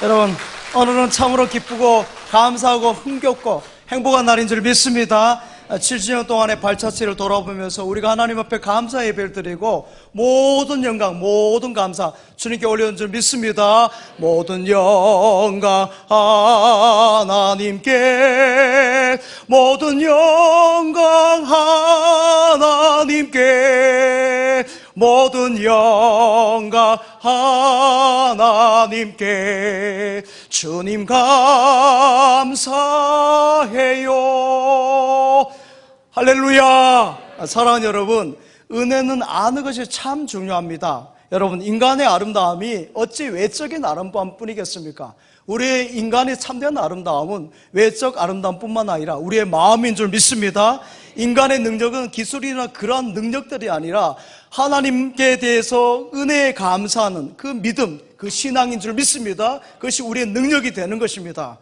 여러분, 오늘은 참으로 기쁘고 감사하고 흥겹고 행복한 날인 줄 믿습니다. 70년 동안의 발자취를 돌아보면서 우리가 하나님 앞에 감사 예배를 드리고 모든 영광, 모든 감사 주님께 올려온 줄 믿습니다. 모든 영광 하나님께, 모든 영광 하나님께, 모든 영광 하나님께. 주님 감사해요. 할렐루야. 사랑하는 여러분, 은혜는 아는 것이 참 중요합니다. 여러분, 인간의 아름다움이 어찌 외적인 아름다움뿐이겠습니까? 우리의 인간의 참된 아름다움은 외적 아름다움뿐만 아니라 우리의 마음인 줄 믿습니다. 인간의 능력은 기술이나 그러한 능력들이 아니라 하나님께 대해서 은혜에 감사하는 그 믿음, 그 신앙인 줄 믿습니다. 그것이 우리의 능력이 되는 것입니다.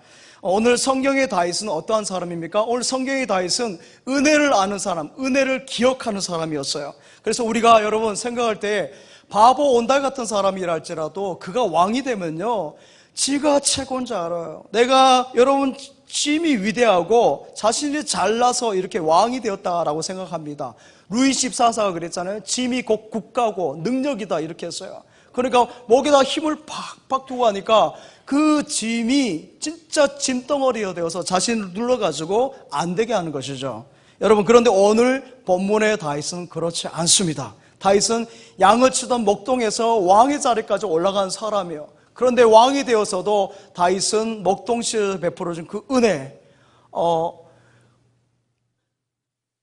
오늘 성경의 다윗은 어떠한 사람입니까? 오늘 성경의 다윗은 은혜를 아는 사람, 은혜를 기억하는 사람이었어요. 그래서 우리가 여러분 생각할 때 바보 온달 같은 사람이라 할지라도 그가 왕이 되면요, 지가 최고인 줄 알아요. 내가 여러분 짐이 위대하고 자신이 잘나서 이렇게 왕이 되었다라고 생각합니다. 루이 14사가 그랬잖아요. 짐이 곧 국가고 능력이다 이렇게 했어요. 그러니까 목에다 힘을 팍팍 두고 하니까 그 짐이 진짜 짐덩어리가 되어서 자신을 눌러가지고 안 되게 하는 것이죠. 여러분, 그런데 오늘 본문의 다윗은 그렇지 않습니다. 다윗은 양을 치던 목동에서 왕의 자리까지 올라간 사람이에요. 그런데 왕이 되어서도 다윗은 목동시에서 베풀어준 그 은혜,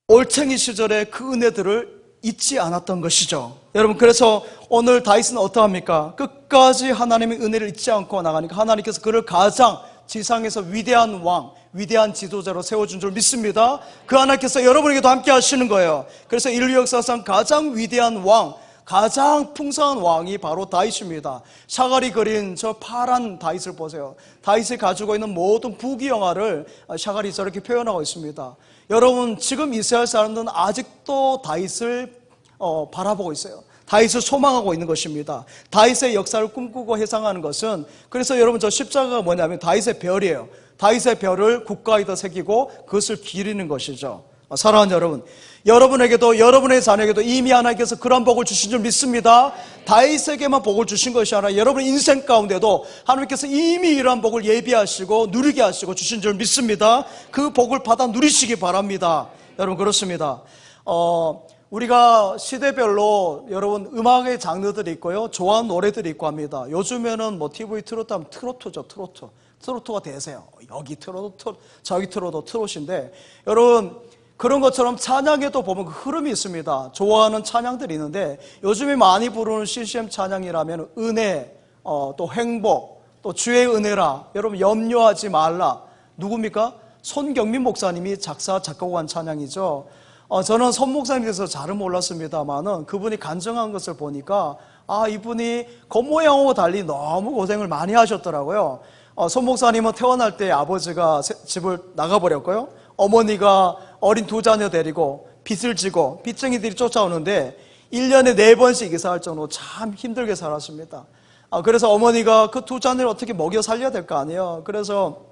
올챙이 시절의 그 은혜들을 잊지 않았던 것이죠. 여러분, 그래서 오늘 다윗은 어떠합니까? 끝까지 하나님의 은혜를 잊지 않고 나가니까 하나님께서 그를 가장 지상에서 위대한 왕, 위대한 지도자로 세워준 줄 믿습니다. 그 하나님께서 여러분에게도 함께 하시는 거예요. 그래서 인류 역사상 가장 위대한 왕, 가장 풍성한 왕이 바로 다윗입니다. 샤갈이 그린 저 파란 다윗을 보세요. 다윗이 가지고 있는 모든 부귀영화를 샤갈이 저렇게 표현하고 있습니다. 여러분, 지금 이스라엘 사람들은 아직도 다윗을 바라보고 있어요. 다윗을 소망하고 있는 것입니다. 다윗의 역사를 꿈꾸고 회상하는 것은, 그래서 여러분 저 십자가가 뭐냐면 다윗의 별이에요. 다윗의 별을 국가에다 새기고 그것을 기리는 것이죠. 사랑하는 여러분, 여러분에게도 여러분의 자녀에게도 이미 하나님께서 그런 복을 주신 줄 믿습니다. 다윗에게만 복을 주신 것이 아니라 여러분 인생 가운데도 하나님께서 이미 이러한 복을 예비하시고 누리게 하시고 주신 줄 믿습니다. 그 복을 받아 누리시기 바랍니다. 여러분, 그렇습니다. 우리가 시대별로 여러분 음악의 장르들이 있고요, 좋아하는 노래들이 있고 합니다. 요즘에는 뭐 TV 트로트 하면 트로트죠. 트로트가 대세요. 여기 트로트, 저기 트로트인데, 여러분 그런 것처럼 찬양에도 보면 그 흐름이 있습니다. 좋아하는 찬양들이 있는데 요즘에 많이 부르는 CCM 찬양이라면 은혜, 또 행복, 또 주의 은혜라, 여러분 염려하지 말라. 누굽니까? 손경민 목사님이 작사 작곡한 찬양이죠. 저는 손 목사님에 대해서 잘은 몰랐습니다만은 그분이 간증한 것을 보니까 이분이 겉모양하고 달리 너무 고생을 많이 하셨더라고요. 손 목사님은 태어날 때 아버지가 집을 나가버렸고요, 어머니가 어린 두 자녀 데리고 빚을 지고 빚쟁이들이 쫓아오는데 1년에 4번씩 이사할 정도로 참 힘들게 살았습니다. 그래서 어머니가 그 두 자녀를 어떻게 먹여 살려야 될 거 아니에요. 그래서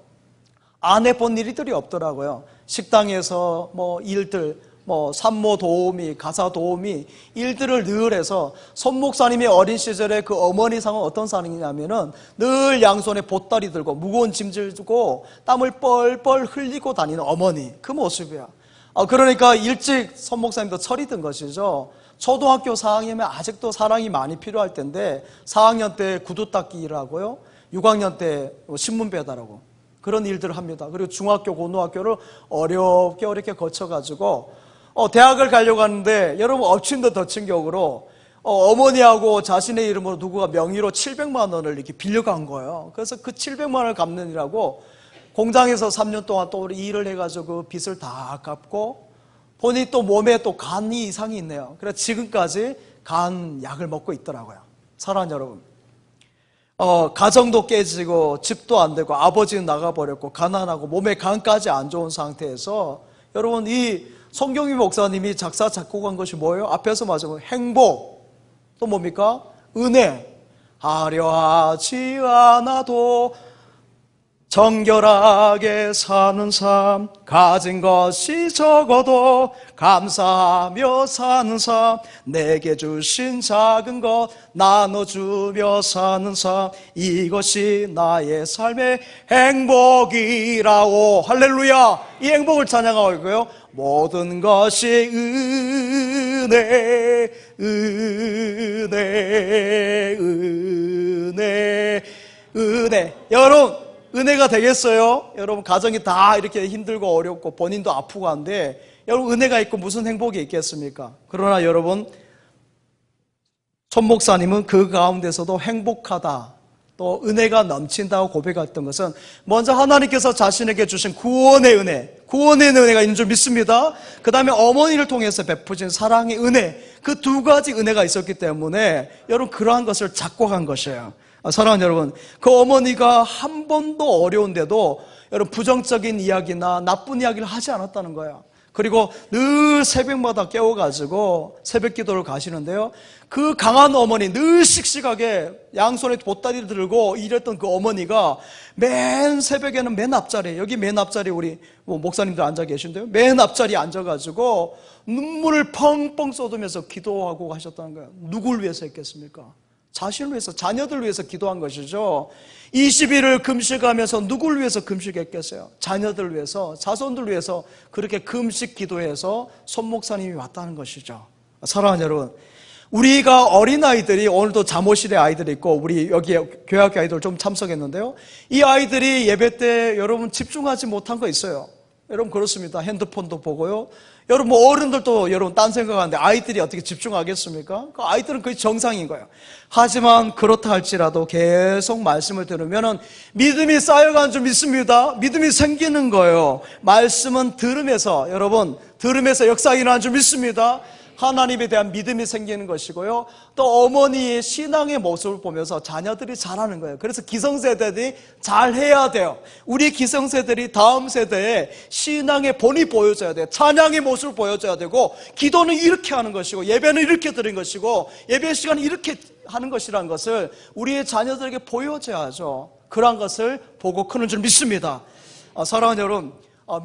안 해본 일들이 없더라고요. 식당에서 일들, 산모 도우미, 가사 도우미, 일들을 늘 해서 손 목사님의 어린 시절에 그 어머니 상은 어떤 상이냐면은 늘 양손에 보따리 들고 무거운 짐질 주고 땀을 뻘뻘 흘리고 다니는 어머니, 그 모습이야. 그러니까 일찍 손 목사님도 철이 든 것이죠. 초등학교 4학년이면 아직도 사랑이 많이 필요할 텐데 4학년 때 구두 닦기 일하고요, 6학년 때 신문 배달하고 그런 일들을 합니다. 그리고 중학교, 고등학교를 어렵게 거쳐가지고 대학을 가려고 하는데 여러분 엎친 데 덮친 격으로 어머니하고 자신의 이름으로 누구가 명의로 700만 원을 이렇게 빌려간 거예요. 그래서 그 700만 원을 갚느니라고 공장에서 3년 동안 또 일을 해가지고 그 빚을 다 갚고, 본인이 또 몸에 또 간이 이상이 있네요. 그래서 지금까지 간 약을 먹고 있더라고요. 사랑하는 여러분, 가정도 깨지고 집도 안 되고 아버지는 나가버렸고 가난하고 몸에 간까지 안 좋은 상태에서 여러분 이 손경민 목사님이 작사 작곡한 것이 뭐예요? 앞에서 말씀한 행복, 또 뭡니까? 은혜, 하려 하지 않아도 정결하게 사는 삶, 가진 것이 적어도 감사하며 사는 삶, 내게 주신 작은 것 나눠주며 사는 삶, 이것이 나의 삶의 행복이라오. 할렐루야. 이 행복을 찬양하고 있고요. 모든 것이 은혜, 은혜, 은혜, 은혜. 여러분, 은혜가 되겠어요? 여러분, 가정이 다 이렇게 힘들고 어렵고 본인도 아프고 한데 여러분, 은혜가 있고 무슨 행복이 있겠습니까? 그러나 여러분, 촌 목사님은 그 가운데서도 행복하다, 또 은혜가 넘친다고 고백했던 것은 먼저 하나님께서 자신에게 주신 구원의 은혜, 구원의 은혜가 있는 줄 믿습니다. 그 다음에 어머니를 통해서 베푸신 사랑의 은혜, 그 두 가지 은혜가 있었기 때문에 여러분, 그러한 것을 작곡한 것이에요. 사랑하는 여러분, 그 어머니가 한 번도 어려운데도 여러분, 부정적인 이야기나 나쁜 이야기를 하지 않았다는 거예요. 그리고 늘 새벽마다 깨워가지고 새벽 기도를 가시는데요, 그 강한 어머니, 늘 씩씩하게 양손에 보따리를 들고 일했던 그 어머니가 맨 새벽에는 맨 앞자리에, 여기 맨 앞자리에 우리 목사님들 앉아 계신데요, 맨 앞자리에 앉아가지고 눈물을 펑펑 쏟으면서 기도하고 하셨다는 거예요. 누굴 위해서 했겠습니까? 자신을 위해서, 자녀들 위해서 기도한 것이죠. 20일을 금식하면서 누굴 위해서 금식했겠어요? 자녀들 위해서, 자손들 위해서 그렇게 금식 기도해서 손 목사님이 왔다는 것이죠. 사랑하는 여러분, 우리가 어린아이들이, 오늘도 잠옷실에 아이들이 있고 우리 여기 교회학교 아이들 좀 참석했는데요, 이 아이들이 예배 때 여러분 집중하지 못한 거 있어요. 여러분, 그렇습니다. 핸드폰도 보고요. 여러분, 뭐 어른들도 여러분 딴 생각하는데 아이들이 어떻게 집중하겠습니까? 그 아이들은 그게 정상인 거예요. 하지만 그렇다 할지라도 계속 말씀을 들으면 믿음이 쌓여가는 줄 믿습니다. 믿음이 생기는 거예요. 말씀은 들으면서, 여러분, 들으면서 역사가 일어나는 줄 믿습니다. 하나님에 대한 믿음이 생기는 것이고요, 또 어머니의 신앙의 모습을 보면서 자녀들이 잘하는 거예요. 그래서 기성세대들이 잘해야 돼요. 우리 기성세대들이 다음 세대에 신앙의 본이 보여져야 돼요. 찬양의 모습을 보여줘야 되고, 기도는 이렇게 하는 것이고, 예배는 이렇게 드리는 것이고, 예배 시간은 이렇게 하는 것이라는 것을 우리의 자녀들에게 보여줘야죠. 그러한 것을 보고 크는 줄 믿습니다. 사랑하는 여러분,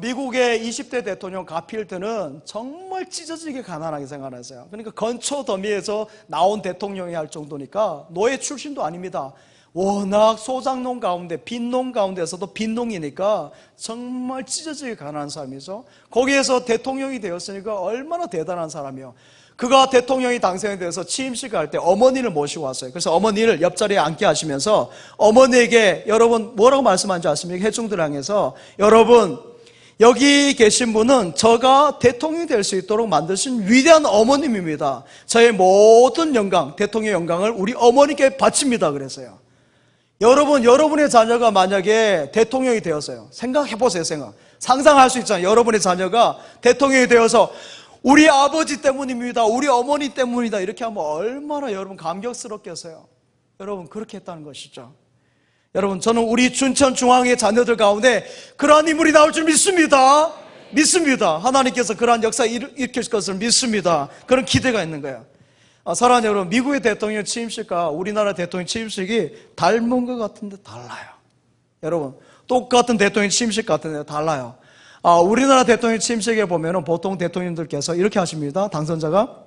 미국의 20대 대통령 가필드는 정말 찢어지게 가난하게 생활했어요. 그러니까 건초 더미에서 나온 대통령이 할 정도니까 노예 출신도 아닙니다. 워낙 소작농 가운데, 빈농 가운데서도 빈농이니까 정말 찢어지게 가난한 사람이죠. 거기에서 대통령이 되었으니까 얼마나 대단한 사람이에요. 그가 대통령이 당선이 돼서 취임식 할 때 어머니를 모시고 왔어요. 그래서 어머니를 옆자리에 앉게 하시면서 어머니에게, 여러분 뭐라고 말씀하는지 아십니까? 회중들 향해서, 여러분, 여기 계신 분은 저가 대통령이 될 수 있도록 만드신 위대한 어머님입니다. 저의 모든 영광, 대통령의 영광을 우리 어머니께 바칩니다. 그래서요, 여러분, 여러분의 자녀가 만약에 대통령이 되었어요. 생각해보세요. 상상할 수 있잖아요. 여러분의 자녀가 대통령이 되어서 우리 아버지 때문입니다, 우리 어머니 때문이다, 이렇게 하면 얼마나 여러분 감격스럽겠어요. 여러분, 그렇게 했다는 것이죠. 여러분, 저는 우리 춘천중앙의 자녀들 가운데 그러한 인물이 나올 줄 믿습니다. 믿습니다. 하나님께서 그러한 역사를 일으킬 것을 믿습니다. 그런 기대가 있는 거예요. 사랑하는 여러분, 미국의 대통령 취임식과 우리나라 대통령 취임식이 닮은 것 같은데 달라요. 여러분, 똑같은 대통령 취임식 같은데 달라요. 우리나라 대통령 취임식에 보면 보통 대통령들께서 이렇게 하십니다. 당선자가,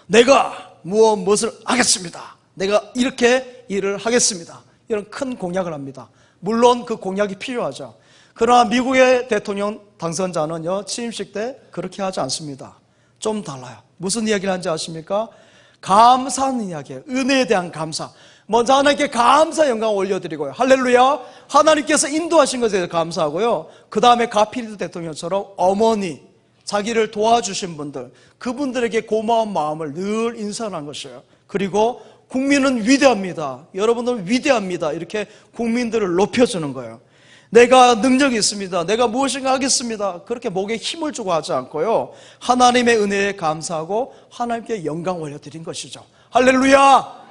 내가 무엇을 하겠습니다, 내가 이렇게 일을 하겠습니다, 이런 큰 공약을 합니다. 물론 그 공약이 필요하죠. 그러나 미국의 대통령 당선자는요, 취임식 때 그렇게 하지 않습니다. 좀 달라요. 무슨 이야기를 하는지 아십니까? 감사하는 이야기예요. 은혜에 대한 감사. 먼저 하나님께 감사 영광을 올려드리고요, 할렐루야, 하나님께서 인도하신 것에 대해서 감사하고요, 그 다음에 가필드 대통령처럼 어머니, 자기를 도와주신 분들, 그분들에게 고마운 마음을 늘 인사하는 것이에요. 그리고 국민은 위대합니다, 여러분들은 위대합니다, 이렇게 국민들을 높여주는 거예요. 내가 능력이 있습니다, 내가 무엇인가 하겠습니다, 그렇게 목에 힘을 주고 하지 않고요, 하나님의 은혜에 감사하고 하나님께 영광 올려드린 것이죠. 할렐루야.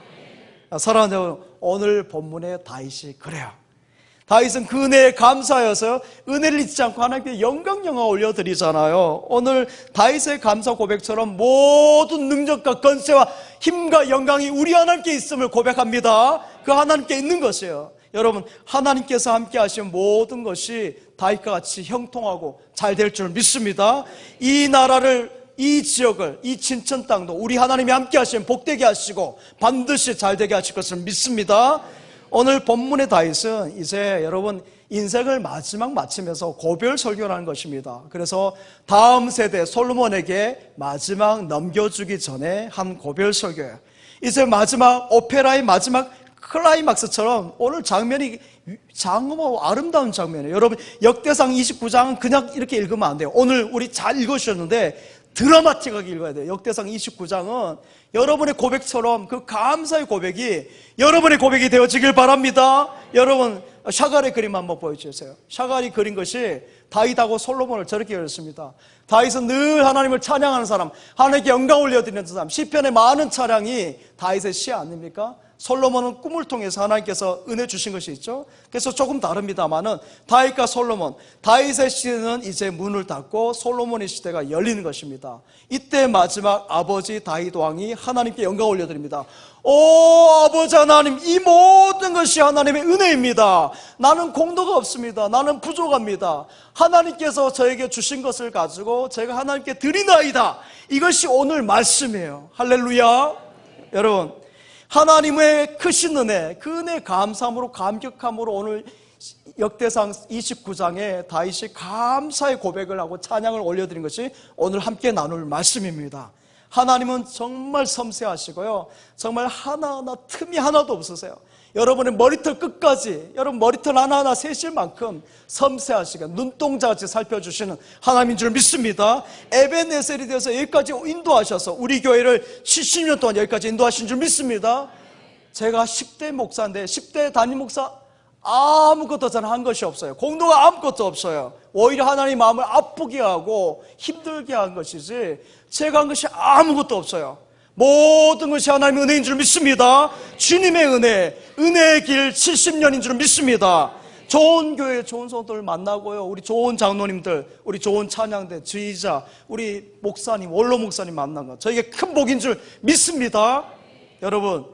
사랑하는 여러분, 오늘 본문의 다윗이 그래요. 다윗은 그 은혜에 감사하여서 은혜를 잊지 않고 하나님께 영광 올려드리잖아요. 오늘 다윗의 감사 고백처럼 모든 능력과 권세와 힘과 영광이 우리 하나님께 있음을 고백합니다. 그 하나님께 있는 것이에요. 여러분, 하나님께서 함께 하신 모든 것이 다윗과 같이 형통하고 잘 될 줄 믿습니다. 이 나라를, 이 지역을, 이 진천 땅도 우리 하나님이 함께 하시면 복되게 하시고 반드시 잘 되게 하실 것을 믿습니다. 오늘 본문의 다윗은 이제 여러분 인생을 마치면서 고별 설교를 하는 것입니다. 그래서 다음 세대 솔로몬에게 마지막 넘겨주기 전에 한 고별 설교예요. 이제 마지막 오페라의 마지막 클라이막스처럼 오늘 장면이 장엄하고 아름다운 장면이에요. 여러분, 역대상 29장은 그냥 이렇게 읽으면 안 돼요. 오늘 우리 잘 읽으셨는데 드라마틱하게 읽어야 돼요. 역대상 29장은 여러분의 고백처럼 그 감사의 고백이 여러분의 고백이 되어지길 바랍니다. 여러분, 샤갈의 그림 한번 보여주세요. 샤갈이 그린 것이 다윗하고 솔로몬을 저렇게 그렸습니다. 다윗은 늘 하나님을 찬양하는 사람, 하나님께 영광 올려드리는 사람, 시편의 많은 찬양이 다윗의 시 아닙니까? 솔로몬은 꿈을 통해서 하나님께서 은혜 주신 것이 있죠. 그래서 조금 다릅니다만은 다윗과 솔로몬, 다윗의 시대는 이제 문을 닫고 솔로몬의 시대가 열리는 것입니다. 이때 마지막 아버지 다윗 왕이 하나님께 영광 올려드립니다. 오 아버지 하나님, 이 모든 것이 하나님의 은혜입니다. 나는 공로가 없습니다. 나는 부족합니다. 하나님께서 저에게 주신 것을 가지고 제가 하나님께 드리나이다. 이것이 오늘 말씀이에요. 할렐루야. 여러분, 하나님의 크신 은혜, 그 은혜 감사함으로 감격함으로 오늘 역대상 29장에 다윗이 감사의 고백을 하고 찬양을 올려드린 것이 오늘 함께 나눌 말씀입니다. 하나님은 정말 섬세하시고요, 정말 하나하나 틈이 하나도 없으세요. 여러분의 머리털 끝까지, 여러분 머리털 하나하나 세실 만큼 섬세하시고 눈동자같이 살펴주시는 하나님인 줄 믿습니다. 에벤에셀이 되어서 여기까지 인도하셔서 우리 교회를 70년 동안 여기까지 인도하신 줄 믿습니다. 제가 10대 목사인데 10대 담임 목사 아무것도 저는 한 것이 없어요. 공로가 아무것도 없어요. 오히려 하나님 마음을 아프게 하고 힘들게 한 것이지 제가 한 것이 아무것도 없어요. 모든 것이 하나님의 은혜인 줄 믿습니다. 주님의 은혜, 은혜의 길 70년인 줄 믿습니다. 좋은 교회, 좋은 성도들 만나고요, 우리 좋은 장로님들, 우리 좋은 찬양대, 지휘자, 우리 목사님, 원로 목사님 만난 것, 저에게 큰 복인 줄 믿습니다. 여러분,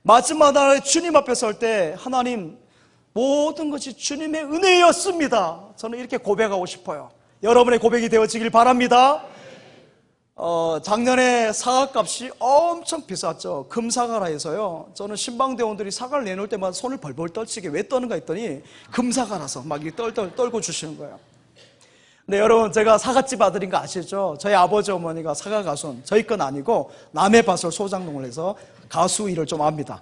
마지막 날에 주님 앞에 설 때 하나님, 모든 것이 주님의 은혜였습니다. 저는 이렇게 고백하고 싶어요. 여러분의 고백이 되어지길 바랍니다. 작년에 사과값이 엄청 비쌌죠. 금사과라 해서요. 저는 신방대원들이 사과를 내놓을 때마다 손을 벌벌 떨치게 왜 떠는가 했더니 금사과라서 막 이렇게 떨고 주시는 거예요. 네, 여러분, 제가 사과집 아들인 거 아시죠? 저희 아버지 어머니가 사과 가수는 저희 건 아니고 남의 밭을 소장농을 해서 가수 일을 좀 합니다.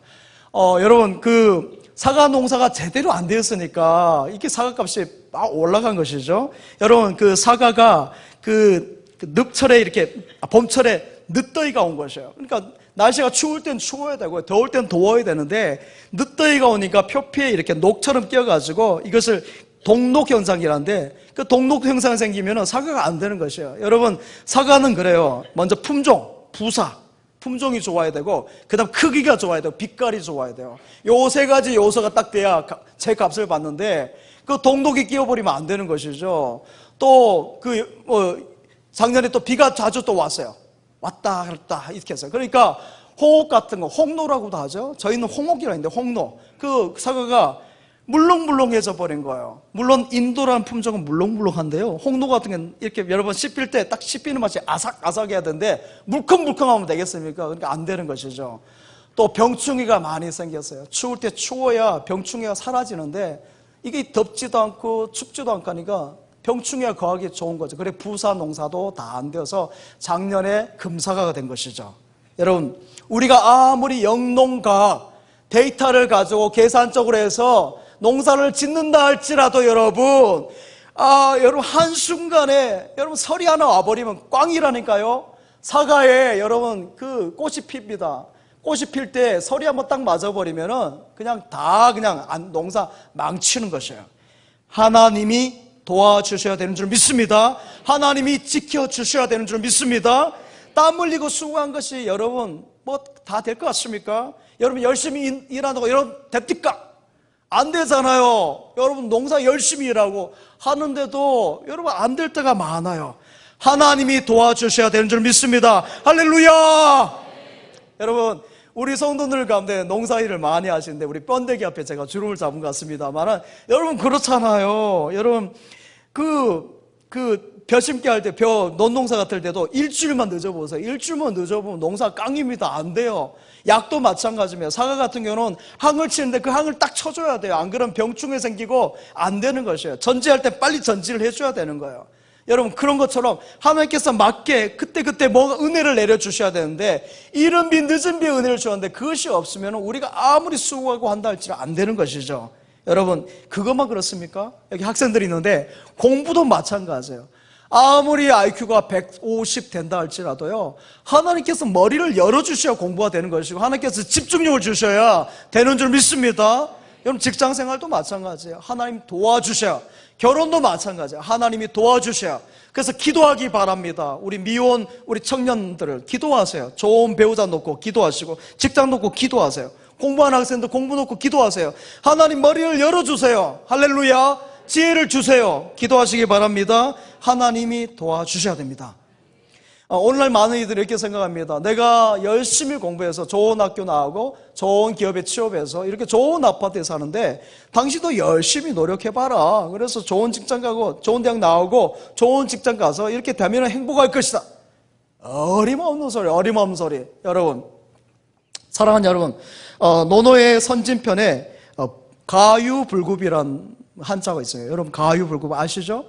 여러분, 그 사과 농사가 제대로 안 되었으니까 이렇게 사과값이 막 올라간 것이죠. 여러분, 그 사과가 그 늪철에 이렇게 봄철에 늦더위가 온 것이에요. 그러니까 날씨가 추울 땐 추워야 되고 더울 땐 더워야 되는데 늦더위가 오니까 표피에 이렇게 녹처럼 끼어가지고 이것을 동록 현상이라는데 그 동록 현상이 생기면 사과가 안 되는 것이에요. 여러분, 사과는 그래요. 먼저 품종, 부사, 품종이 좋아야 되고 그 다음 크기가 좋아야 되고 빛깔이 좋아야 돼요. 요 세 가지 요소가 딱 돼야 제 값을 받는데 그 동록이 끼어버리면 안 되는 것이죠. 또 작년에 또 비가 자주 또 왔어요. 왔다 갔다 이렇게 해서. 그러니까 홍옥 같은 거, 홍로라고도 하죠. 저희는 홍옥이라 했는데 홍로. 그 사과가 물렁물렁해져 버린 거예요. 물론 인도라는 품종은 물렁물렁한데요, 홍로 같은 건 이렇게 여러 번 씹힐 때 딱 씹히는 맛이 아삭아삭해야 되는데 물컹물컹하면 되겠습니까? 그러니까 안 되는 것이죠. 또 병충해가 많이 생겼어요. 추울 때 추워야 병충해가 사라지는데 이게 덥지도 않고 춥지도 않고 하니까 병충해가 거하기 좋은 거죠. 그래 부사 농사도 다 안 되어서 작년에 금사과가 된 것이죠. 여러분, 우리가 아무리 영농과학 데이터를 가지고 계산적으로 해서 농사를 짓는다 할지라도 여러분, 여러분 한순간에 여러분 설이 하나 와버리면 꽝이라니까요. 사과에 여러분 그 꽃이 핍니다. 꽃이 필 때 설이 한번 딱 맞아버리면은 그냥 농사 망치는 것이에요. 하나님이 도와주셔야 되는 줄 믿습니다. 하나님이 지켜주셔야 되는 줄 믿습니다. 땀 흘리고 수고한 것이 여러분 뭐 다 될 것 같습니까? 여러분 열심히 일한다고 여러분 됩니까? 안 되잖아요. 여러분 농사 열심히 일하고 하는데도 여러분 안 될 때가 많아요. 하나님이 도와주셔야 되는 줄 믿습니다. 할렐루야. 여러분 우리 성도들 가운데 농사일을 많이 하시는데 우리 번데기 앞에 제가 주름을 잡은 것 같습니다만 여러분 그렇잖아요. 여러분 벼 심기 할 때 벼 논농사 같을 때도 일주일만 늦어보세요. 일주일만 늦어보면 농사 깡입니다. 안 돼요. 약도 마찬가지입니다. 사과 같은 경우는 항을 치는데 그 항을 딱 쳐줘야 돼요. 안 그러면 병충해 생기고 안 되는 것이에요. 전지할 때 빨리 전지를 해줘야 되는 거예요. 여러분 그런 것처럼 하나님께서 맞게 그때 뭔가 은혜를 내려주셔야 되는데 이른 비 늦은 비에 은혜를 주었는데 그것이 없으면 우리가 아무리 수고하고 한다 할지라도 안 되는 것이죠. 여러분 그것만 그렇습니까? 여기 학생들이 있는데 공부도 마찬가지예요. 아무리 IQ가 150 된다 할지라도요 하나님께서 머리를 열어주셔야 공부가 되는 것이고 하나님께서 집중력을 주셔야 되는 줄 믿습니다. 여러분 직장생활도 마찬가지예요. 하나님 도와주셔야, 결혼도 마찬가지예요. 하나님이 도와주셔야. 그래서 기도하기 바랍니다. 우리 미혼 우리 청년들을 기도하세요. 좋은 배우자 놓고 기도하시고 직장 놓고 기도하세요. 공부하는 학생들 공부 놓고 기도하세요. 하나님 머리를 열어주세요. 할렐루야. 지혜를 주세요. 기도하시기 바랍니다. 하나님이 도와주셔야 됩니다. 오늘날 많은 이들이 이렇게 생각합니다. 내가 열심히 공부해서 좋은 학교 나오고 좋은 기업에 취업해서 이렇게 좋은 아파트에 사는데 당신도 열심히 노력해봐라. 그래서 좋은 직장 가고 좋은 대학 나오고 좋은 직장 가서 이렇게 되면 행복할 것이다. 어림없는 소리. 여러분 사랑하는 여러분, 노노의 선진편에 가유불급이란 한자가 있어요. 여러분 가유불급 아시죠?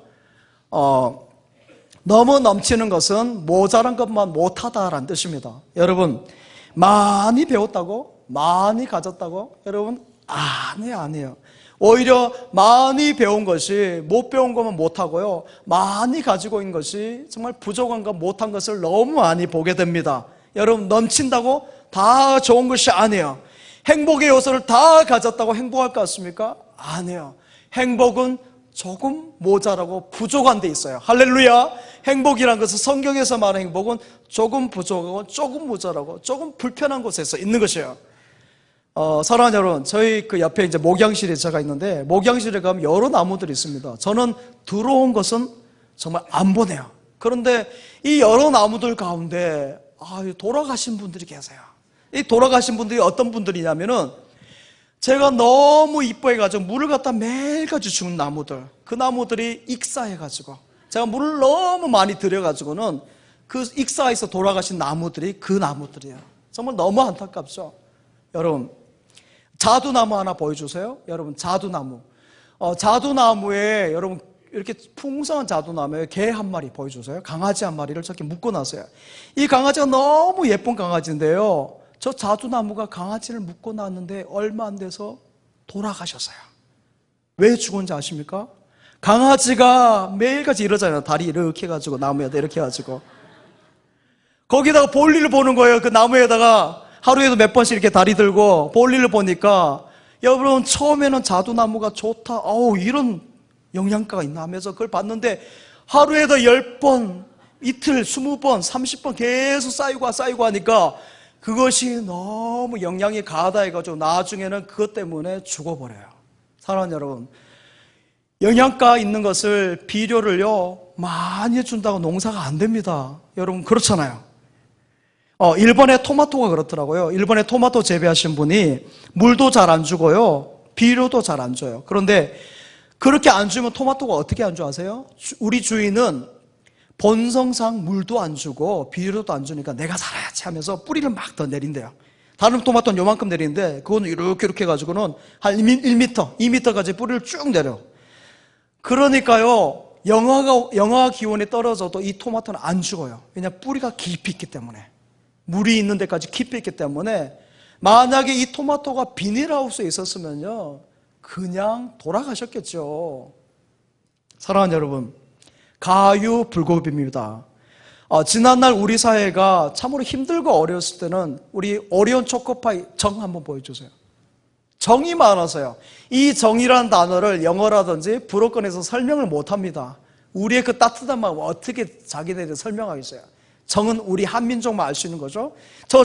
너무 넘치는 것은 모자란 것만 못하다라는 뜻입니다. 여러분 많이 배웠다고? 많이 가졌다고? 여러분 아니에요. 오히려 많이 배운 것이 못 배운 것만 못하고요 많이 가지고 있는 것이 정말 부족한 것 못한 것을 너무 많이 보게 됩니다. 여러분 넘친다고 다 좋은 것이 아니에요. 행복의 요소를 다 가졌다고 행복할 것 같습니까? 아니에요. 행복은 조금 모자라고 부족한 데 있어요. 할렐루야. 행복이란 것은 성경에서 말하는 행복은 조금 부족하고 조금 모자라고 조금 불편한 곳에서 있는 것이에요. 사랑하는 여러분, 저희 그 옆에 이제 목양실에 제가 있는데 목양실에 가면 여러 나무들이 있습니다. 저는 들어온 것은 정말 안 보네요. 그런데 이 여러 나무들 가운데 돌아가신 분들이 계세요. 이 돌아가신 분들이 어떤 분들이냐면은 제가 너무 이뻐해가지고 물을 갖다 매일같이 주는 나무들, 그 나무들이 익사해가지고 제가 물을 너무 많이 들여가지고는 그 익사해서 돌아가신 나무들이 그 나무들이에요. 정말 너무 안타깝죠. 여러분 자두나무 하나 보여주세요. 여러분 자두나무, 자두나무에 여러분 이렇게 풍성한 자두나무에 개 한 마리 보여주세요. 강아지 한 마리를 저렇게 묶어놨어요. 이 강아지가 너무 예쁜 강아지인데요, 저 자두나무가 강아지를 묶어놨는데 얼마 안 돼서 돌아가셨어요. 왜 죽은지 아십니까? 강아지가 매일같이 이러잖아요. 다리 이렇게 해가지고 나무에다 이렇게 해가지고 거기다가 볼일을 보는 거예요. 그 나무에다가 하루에도 몇 번씩 이렇게 다리 들고 볼일을 보니까 여러분 처음에는 자두나무가 좋다, 이런 영양가가 있나 하면서 그걸 봤는데 하루에도 10번, 이틀 20번, 30번 계속 쌓이고 하니까 그것이 너무 영양이 가하다 해가지고 나중에는 그것 때문에 죽어버려요. 사랑하는 여러분, 영양가 있는 것을 비료를요 많이 준다고 농사가 안 됩니다. 여러분 그렇잖아요. 일본의 토마토가 그렇더라고요. 일본의 토마토 재배하신 분이 물도 잘 안 주고요 비료도 잘 안 줘요. 그런데 그렇게 안 주면 토마토가 어떻게 안 줘 아세요? 우리 주인은 본성상 물도 안 주고 비료도 안 주니까 내가 살아야지 하면서 뿌리를 막 더 내린대요. 다른 토마토는 요만큼 내리는데 그거는 이렇게 해가지고는 한 1m, 2m까지 뿌리를 쭉 내려. 그러니까요 영하 기온이 떨어져도 이 토마토는 안 죽어요. 왜냐하면 뿌리가 깊이 있기 때문에, 물이 있는 데까지 깊이 있기 때문에. 만약에 이 토마토가 비닐하우스에 있었으면요 그냥 돌아가셨겠죠. 사랑하는 여러분, 가유불급입니다. 지난날 우리 사회가 참으로 힘들고 어려웠을 때는 우리 오리온 초코파이 정 한번 보여주세요. 정이 많아서요. 이 정이라는 단어를 영어라든지 불어 꺼내서 설명을 못합니다. 우리의 그 따뜻한 마음을 어떻게 자기들이 설명하겠어요. 정은 우리 한민족만 알 수 있는 거죠. 저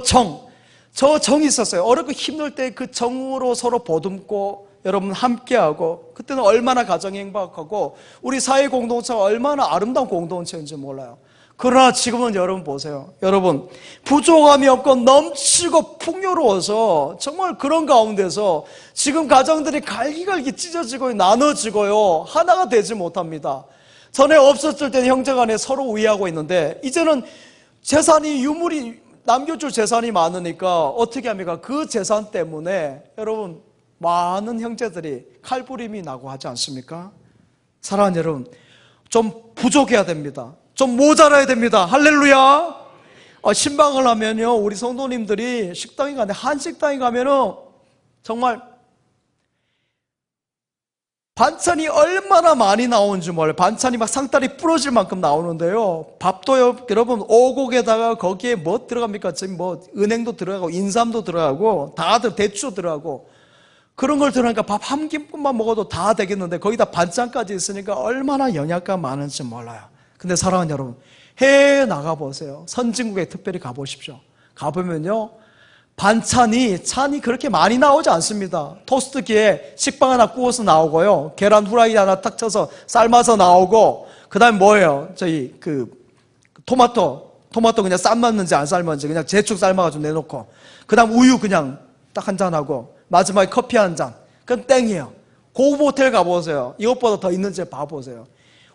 정이 있었어요. 어렵고 힘들 때 그 정으로 서로 보듬고 여러분 함께하고, 그때는 얼마나 가정이 행복하고 우리 사회 공동체가 얼마나 아름다운 공동체인지 몰라요. 그러나 지금은 여러분 보세요. 여러분, 부족함이 없고 넘치고 풍요로워서 정말 그런 가운데서 지금 가정들이 갈기갈기 찢어지고 나눠지고요, 하나가 되지 못합니다. 전에 없었을 때는 형제간에 서로 우애하고 있는데, 이제는 재산이 유물이 남겨줄 재산이 많으니까 어떻게 합니까? 그 재산 때문에 여러분 많은 형제들이 칼부림이 나고 하지 않습니까? 사랑하는 여러분, 좀 부족해야 됩니다. 좀 모자라야 됩니다. 할렐루야. 신방을 하면요, 우리 성도님들이 식당에 가는데, 한식당에 가면은 정말 반찬이 얼마나 많이 나오는지 몰라요. 반찬이 막 상다리 부러질 만큼 나오는데요, 밥도요, 여러분 오곡에다가 거기에 뭐 들어갑니까? 지금 뭐 은행도 들어가고 인삼도 들어가고 다들 대추도 들어가고, 그런 걸 들어가니까 밥 한 끼뿐만 먹어도 다 되겠는데 거기다 반찬까지 있으니까 얼마나 영양가 많은지 몰라요. 근데 사랑하는 여러분, 해외에 나가보세요. 선진국에 특별히 가보십시오. 가보면요, 찬이 그렇게 많이 나오지 않습니다. 토스트기에 식빵 하나 구워서 나오고요, 계란 후라이 하나 탁 쳐서 삶아서 나오고, 그 다음에 뭐예요? 저희 토마토 그냥 삶았는지 안 삶았는지 그냥 대충 삶아가지고 내놓고, 그 다음 우유 그냥 딱 한 잔하고, 마지막에 커피 한 잔. 그건 땡이에요. 고급 호텔 가보세요. 이것보다 더 있는지 봐보세요.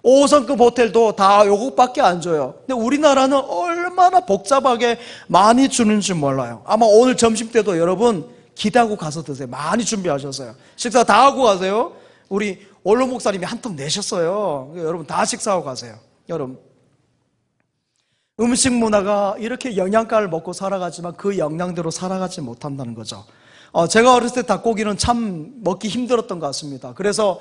5성급 호텔도 다 요것밖에 안 줘요. 근데 우리나라는 얼마나 복잡하게 많이 주는지 몰라요. 아마 오늘 점심 때도 여러분 기대하고 가서 드세요. 많이 준비하셨어요. 식사 다 하고 가세요. 우리 원로 목사님이 한 통 내셨어요. 여러분 다 식사하고 가세요. 여러분, 음식 문화가 이렇게 영양가를 먹고 살아가지만 그 영양대로 살아가지 못한다는 거죠. 제가 어렸을 때 닭고기는 참 먹기 힘들었던 것 같습니다. 그래서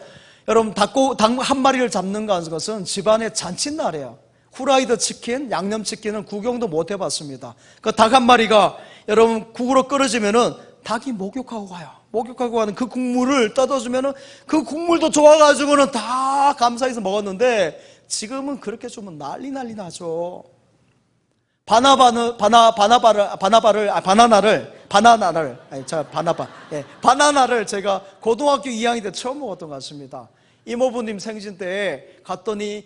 여러분, 닭 한 마리를 잡는 것은 집안의 잔칫날이에요. 후라이드 치킨, 양념치킨은 구경도 못 해봤습니다. 그 닭 한 마리가 여러분 국으로 끓여지면은 닭이 목욕하고 가요. 목욕하고 가는 그 국물을 떠들어주면은 그 국물도 좋아가지고는 다 감사해서 먹었는데, 지금은 그렇게 주면 난리 나죠. 바나나를 제가 고등학교 2학년 때 처음 먹었던 것 같습니다. 이모부님 생신 때 갔더니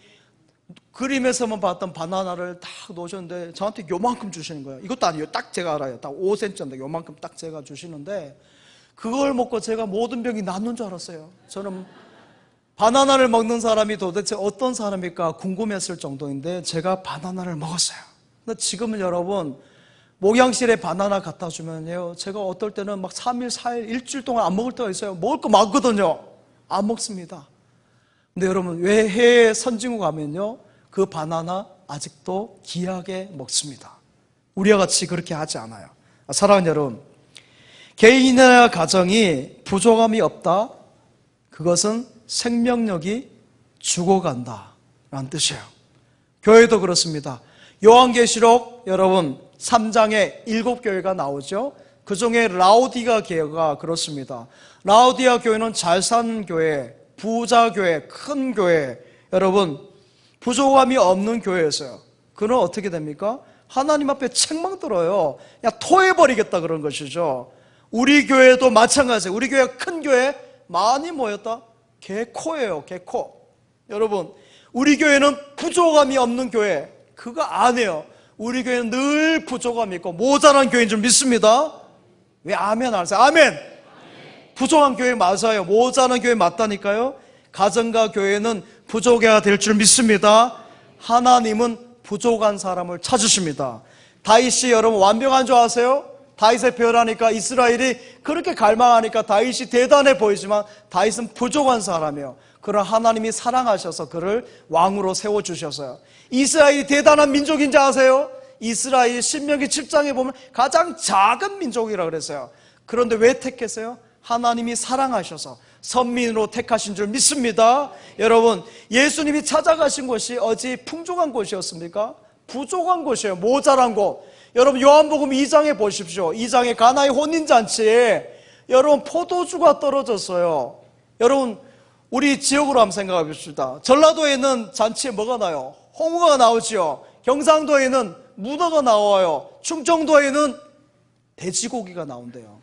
그림에서만 봤던 바나나를 딱 놓으셨는데 저한테 요만큼 주시는 거예요. 이것도 아니에요. 딱 제가 알아요. 딱 5cm인데 요만큼 딱 제가 주시는데, 그걸 먹고 제가 모든 병이 낫는 줄 알았어요. 저는 바나나를 먹는 사람이 도대체 어떤 사람일까 궁금했을 정도인데 제가 바나나를 먹었어요. 근데 지금은 여러분, 목양실에 바나나 갖다 주면요, 제가 어떨 때는 막 3일, 4일, 일주일 동안 안 먹을 때가 있어요. 먹을 거 많거든요. 안 먹습니다. 근데 여러분, 왜 해외 선진국 가면요, 그 바나나 아직도 귀하게 먹습니다. 우리와 같이 그렇게 하지 않아요. 사랑하는 여러분, 개인이나 가정이 부족함이 없다, 그것은 생명력이 죽어간다 라는 뜻이에요. 교회도 그렇습니다. 요한계시록 여러분 3장에 7교회가 나오죠. 그 중에 라오디가 교회가 그렇습니다. 라오디아 교회는 잘 사는 교회, 부자 교회, 큰 교회, 여러분 부족함이 없는 교회였어요. 그는 어떻게 됩니까? 하나님 앞에 책망 들어요. 그냥 토해버리겠다 그런 것이죠. 우리 교회도 마찬가지예요. 우리 교회가 큰 교회 많이 모였다? 개코예요. 개코. 여러분, 우리 교회는 부족함이 없는 교회, 그거 안 해요. 우리 교회는 늘 부족함이 있고 모자란 교회인 줄 믿습니다. 왜 아멘 하세요? 아멘. 부족한 교회 맞아요. 모자란 교회 맞다니까요. 가정과 교회는 부족해야 될 줄 믿습니다. 하나님은 부족한 사람을 찾으십니다. 다윗이 여러분 완벽한 줄 아세요? 다윗의 표현하니까 이스라엘이 그렇게 갈망하니까 다윗이 대단해 보이지만 다윗은 부족한 사람이에요. 그러나 하나님이 사랑하셔서 그를 왕으로 세워주셨어요. 이스라엘이 대단한 민족인지 아세요? 이스라엘이 신명기 7장에 보면 가장 작은 민족이라고 그랬어요. 그런데 왜 택했어요? 하나님이 사랑하셔서 선민으로 택하신 줄 믿습니다. 여러분, 예수님이 찾아가신 곳이 어찌 풍족한 곳이었습니까? 부족한 곳이에요. 모자란 곳. 여러분, 요한복음 2장에 보십시오. 2장에 가나의 혼인잔치에 여러분 포도주가 떨어졌어요. 여러분, 우리 지역으로 한번 생각해 봅시다. 전라도에는 잔치에 뭐가 나요? 홍어가 나오지요. 경상도에는 문어가 나와요. 충청도에는 돼지고기가 나온대요.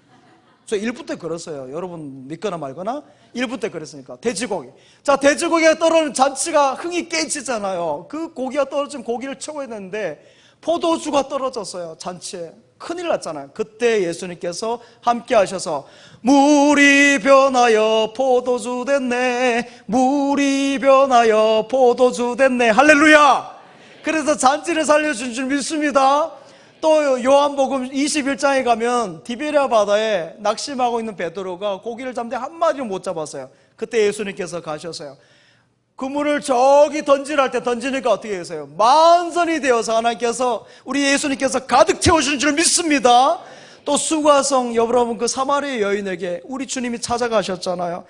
저 1부 때 그랬어요. 여러분 믿거나 말거나 1부 때 그랬으니까. 돼지고기. 자, 돼지고기가 떨어지면 잔치가 흥이 깨지잖아요. 그 고기가 떨어지면 고기를 채워야 되는데 포도주가 떨어졌어요. 잔치에. 큰일 났잖아요. 그때 예수님께서 함께 하셔서 물이 변하여 포도주 됐네. 물이 변하여 포도주 됐네. 할렐루야. 그래서 잔치를 살려준 줄 믿습니다. 또 요한복음 21장에 가면 디베랴 바다에 낙심하고 있는 베드로가 고기를 잡는데 한 마리를 못 잡았어요. 그때 예수님께서 가셔서요, 그물을 저기 던지라 할 때 던지니까 어떻게 했어요? 만선이 되어서 하나님께서, 우리 예수님께서 가득 채우신 줄 믿습니다. 또 수가성, 여러분 그 사마리아 여인에게 우리 주님이 찾아가셨잖아요.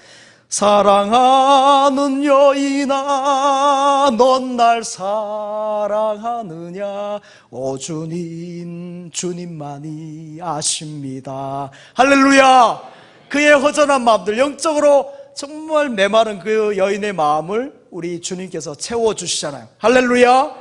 사랑하는 여인아, 넌 날 사랑하느냐? 오 주님, 주님만이 아십니다. 할렐루야. 그의 허전한 마음들, 영적으로 정말 메마른 그 여인의 마음을 우리 주님께서 채워주시잖아요. 할렐루야.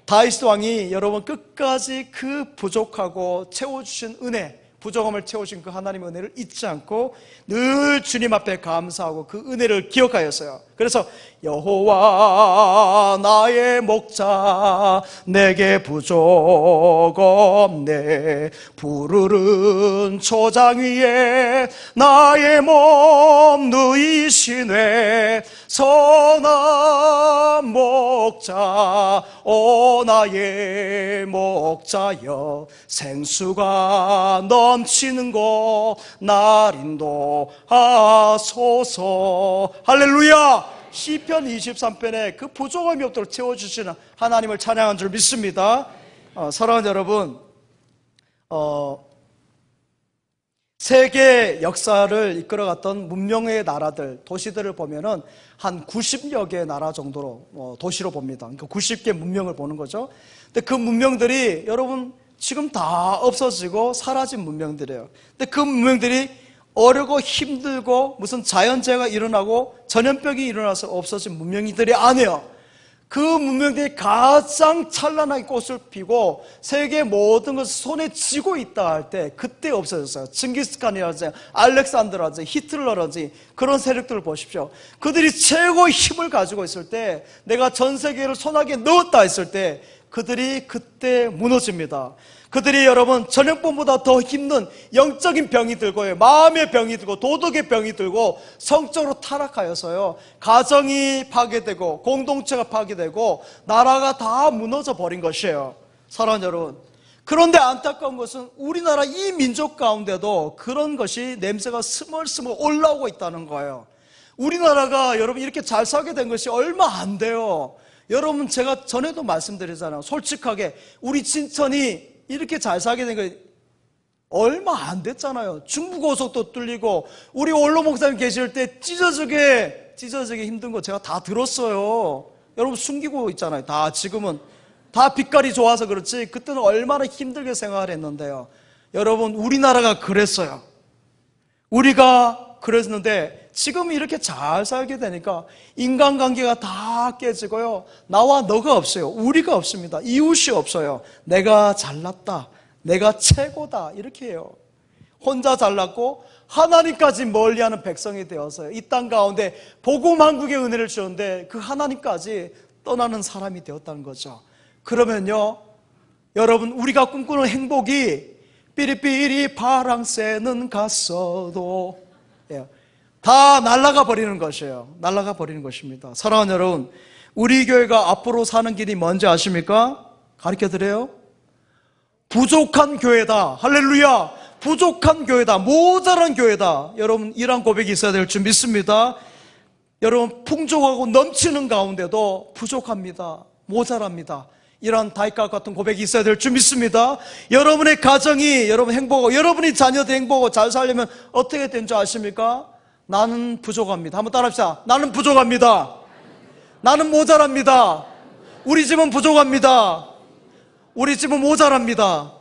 다윗 왕이 여러분 끝까지 그 부족하고 채워주신 은혜, 부족함을 채우신 그 하나님의 은혜를 잊지 않고 늘 주님 앞에 감사하고 그 은혜를 기억하였어요. 그래서 여호와 나의 목자, 내게 부족 없네. 푸르른 초장 위에 나의 몸 누이시네. 선한 목자, 오 나의 목자여, 생수가 넘치는 곳 날 인도하소서. 할렐루야. 시편 23편에 그 부족함이 없도록 채워주시는 하나님을 찬양한 줄 믿습니다. 사랑하는 여러분, 세계 역사를 이끌어갔던 문명의 나라들, 도시들을 보면은 한 90여 개 나라 정도로 도시로 봅니다. 그러니까 90개 문명을 보는 거죠. 근데 그 문명들이 여러분 지금 다 없어지고 사라진 문명들이에요. 근데 그 문명들이 어렵고 힘들고 무슨 자연재해가 일어나고 전염병이 일어나서 없어진 문명들이 아니에요. 그 문명들이 가장 찬란하게 꽃을 피고 세계 모든 것을 손에 쥐고 있다 할 때 그때 없어졌어요. 징기스칸이라든지 알렉산더라든지 히틀러라든지 그런 세력들을 보십시오. 그들이 최고의 힘을 가지고 있을 때, 내가 전 세계를 손아귀에 넣었다 했을 때 그들이 그때 무너집니다. 그들이 여러분 전염병보다 더 힘든 영적인 병이 들고요, 마음의 병이 들고 도덕의 병이 들고 성적으로 타락하여서요, 가정이 파괴되고 공동체가 파괴되고 나라가 다 무너져 버린 것이에요. 사랑하는 여러분, 그런데 안타까운 것은 우리나라 이 민족 가운데도 그런 것이 냄새가 스멀스멀 올라오고 있다는 거예요. 우리나라가 여러분 이렇게 잘 살게 된 것이 얼마 안 돼요. 여러분 제가 전에도 말씀드리잖아요. 솔직하게 우리 친천이 이렇게 잘 살게 된 거 얼마 안 됐잖아요. 중부고속도 뚫리고 우리 원로 목사님 계실 때 찢어지게 힘든 거 제가 다 들었어요. 여러분 숨기고 있잖아요. 다 지금은 다 빛깔이 좋아서 그렇지 그때는 얼마나 힘들게 생활을 했는데요. 여러분 우리나라가 그랬어요. 우리가 그랬는데 지금 이렇게 잘 살게 되니까 인간관계가 다 깨지고요, 나와 너가 없어요. 우리가 없습니다. 이웃이 없어요. 내가 잘났다, 내가 최고다, 이렇게 해요. 혼자 잘났고 하나님까지 멀리하는 백성이 되어서요, 이 땅 가운데 복음 한국의 은혜를 주는데 그 하나님까지 떠나는 사람이 되었다는 거죠. 그러면요 여러분, 우리가 꿈꾸는 행복이 삐리삐리 파랑새는 갔어도 다 날아가 버리는 것이에요. 날아가 버리는 것입니다. 사랑하는 여러분, 우리 교회가 앞으로 사는 길이 뭔지 아십니까? 가르쳐 드려요. 부족한 교회다. 할렐루야. 부족한 교회다. 모자란 교회다. 여러분 이러한 고백이 있어야 될 줄 믿습니다. 여러분 풍족하고 넘치는 가운데도 부족합니다. 모자랍니다. 이러한 다윗과 같은 고백이 있어야 될 줄 믿습니다. 여러분의 가정이 여러분 행복하고 여러분이 자녀도 행복하고 잘 살려면 어떻게 된 줄 아십니까? 나는 부족합니다. 한번 따라합시다. 나는 부족합니다. 나는 모자랍니다. 우리 집은 부족합니다. 우리 집은 모자랍니다.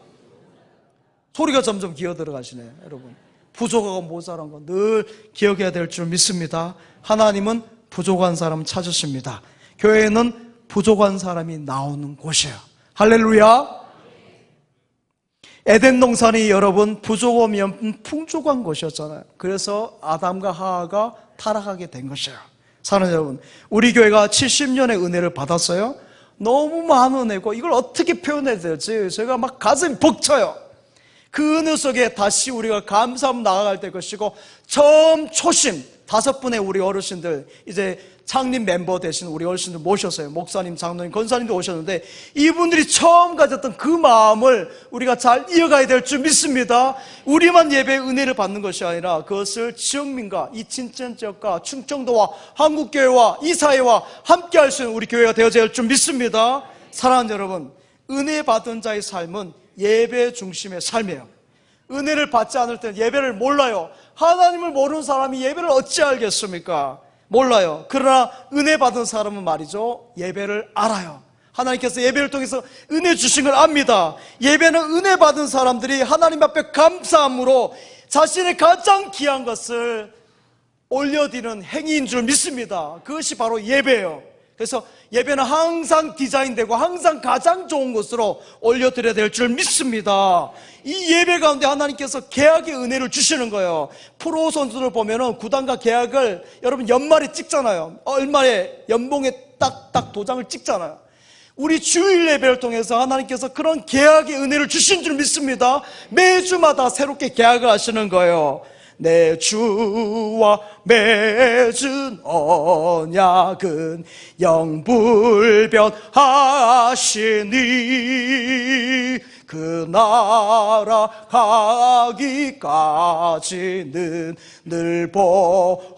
소리가 점점 기어 들어가시네, 여러분. 부족하고 모자란 거 늘 기억해야 될 줄 믿습니다. 하나님은 부족한 사람 찾으십니다. 교회는 부족한 사람이 나오는 곳이에요. 할렐루야. 에덴 동산이 여러분 부족하면 풍족한 곳이었잖아요. 그래서 아담과 하와가 타락하게 된 것이에요. 사랑하는 여러분, 우리 교회가 70년의 은혜를 받았어요. 너무 많은 은혜고 이걸 어떻게 표현해야 될지 제가 막 가슴이 벅차요. 그 은혜 속에 다시 우리가 감사하며 나아갈 때 것이고, 처음 초심 5분의 우리 어르신들, 이제 창립 멤버 되신 우리 어르신들 모셨어요. 목사님, 장로님, 권사님도 오셨는데 이분들이 처음 가졌던 그 마음을 우리가 잘 이어가야 될 줄 믿습니다. 우리만 예배의 은혜를 받는 것이 아니라 그것을 지역민과 이 친천 지역과 충청도와 한국교회와 이 사회와 함께 할 수 있는 우리 교회가 되어져야 할 줄 믿습니다. 사랑하는 여러분, 은혜 받은 자의 삶은 예배 중심의 삶이에요. 은혜를 받지 않을 때는 예배를 몰라요. 하나님을 모르는 사람이 예배를 어찌 알겠습니까? 몰라요. 그러나 은혜 받은 사람은 말이죠, 예배를 알아요. 하나님께서 예배를 통해서 은혜 주신 걸 압니다. 예배는 은혜 받은 사람들이 하나님 앞에 감사함으로 자신의 가장 귀한 것을 올려드리는 행위인 줄 믿습니다. 그것이 바로 예배예요. 그래서 예배는 항상 디자인되고 항상 가장 좋은 것으로 올려드려야 될 줄 믿습니다. 이 예배 가운데 하나님께서 계약의 은혜를 주시는 거예요. 프로 선수들 보면은 구단과 계약을 여러분 연말에 찍잖아요. 얼마에 연봉에 딱딱 도장을 찍잖아요. 우리 주일 예배를 통해서 하나님께서 그런 계약의 은혜를 주신 줄 믿습니다. 매주마다 새롭게 계약을 하시는 거예요. 내 주와 맺은 언약은 영불변하시니 그 나라 가기까지는 늘 보호하시네.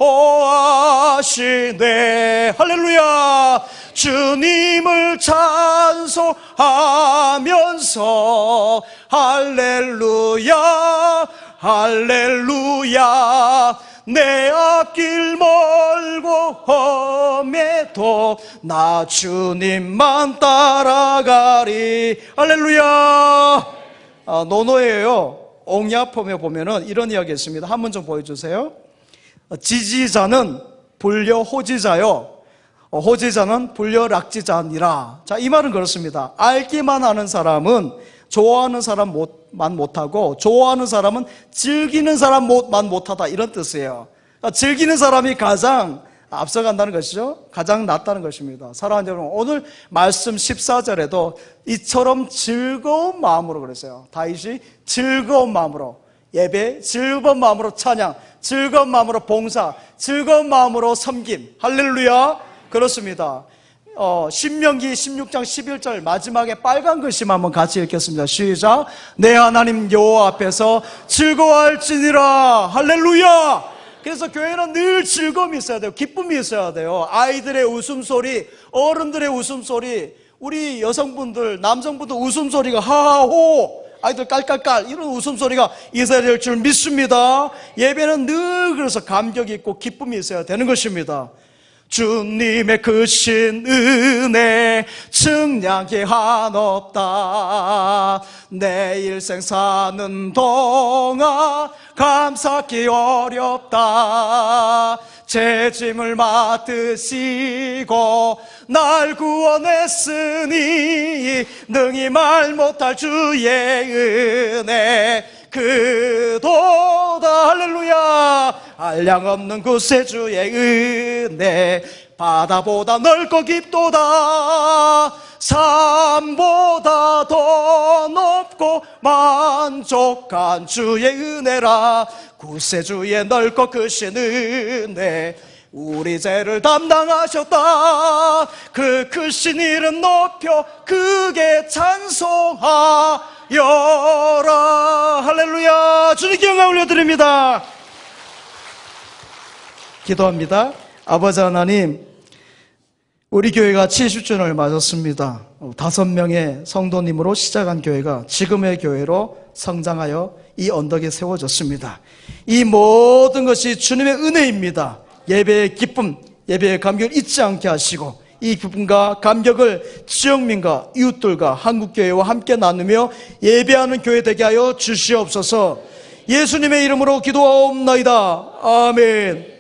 할렐루야. 주님을 찬송하면서 할렐루야 할렐루야. 내 앞길 멀고 험해도 나 주님만 따라가리. 할렐루야. 노노예요. 옥야폼에 보면은 이런 이야기 있습니다. 한번 좀 보여주세요. 지지자는 불려 호지자요, 호지자는 불려 락지자니라. 자, 이 말은 그렇습니다. 알기만 하는 사람은 좋아하는 사람만 못하고, 좋아하는 사람은 즐기는 사람만 못하다, 이런 뜻이에요. 그러니까 즐기는 사람이 가장 앞서간다는 것이죠. 가장 낫다는 것입니다. 사랑하는 여러분, 오늘 말씀 14절에도 이처럼 즐거운 마음으로 그랬어요. 다윗이 즐거운 마음으로 예배, 즐거운 마음으로 찬양, 즐거운 마음으로 봉사, 즐거운 마음으로 섬김. 할렐루야. 그렇습니다. 신명기 16장 11절 마지막에 빨간 글씨만 한번 같이 읽겠습니다. 시작. 내 하나님 여호와 앞에서 즐거워할지니라. 할렐루야. 그래서 교회는 늘 즐거움이 있어야 돼요. 기쁨이 있어야 돼요. 아이들의 웃음소리, 어른들의 웃음소리, 우리 여성분들, 남성분들 웃음소리가 하하호, 아이들 깔깔깔, 이런 웃음소리가 있어야 될 줄 믿습니다. 예배는 늘 그래서 감격이 있고 기쁨이 있어야 되는 것입니다. 주님의 크신 은혜 증량이 한없다. 내 일생 사는 동안 감사하기 어렵다. 제 짐을 맡으시고 날 구원했으니 능히 말 못할 주의 은혜 그도다. 할렐루야. 한량없는 구세주의 은혜 바다보다 넓고 깊도다. 산보다 더 높고 만족한 주의 은혜라. 구세주의 넓고 크신 은혜 우리 죄를 담당하셨다. 그 크신 이름 높여 크게 찬송하여라. 할렐루야. 주님께 영광 올려드립니다. 기도합니다. 아버지 하나님, 우리 교회가 70주년을 맞았습니다. 5명의 성도님으로 시작한 교회가 지금의 교회로 성장하여 이 언덕에 세워졌습니다. 이 모든 것이 주님의 은혜입니다. 예배의 기쁨, 예배의 감격을 잊지 않게 하시고 이 기쁨과 감격을 지역민과 이웃들과 한국교회와 함께 나누며 예배하는 교회 되게 하여 주시옵소서. 예수님의 이름으로 기도하옵나이다. 아멘.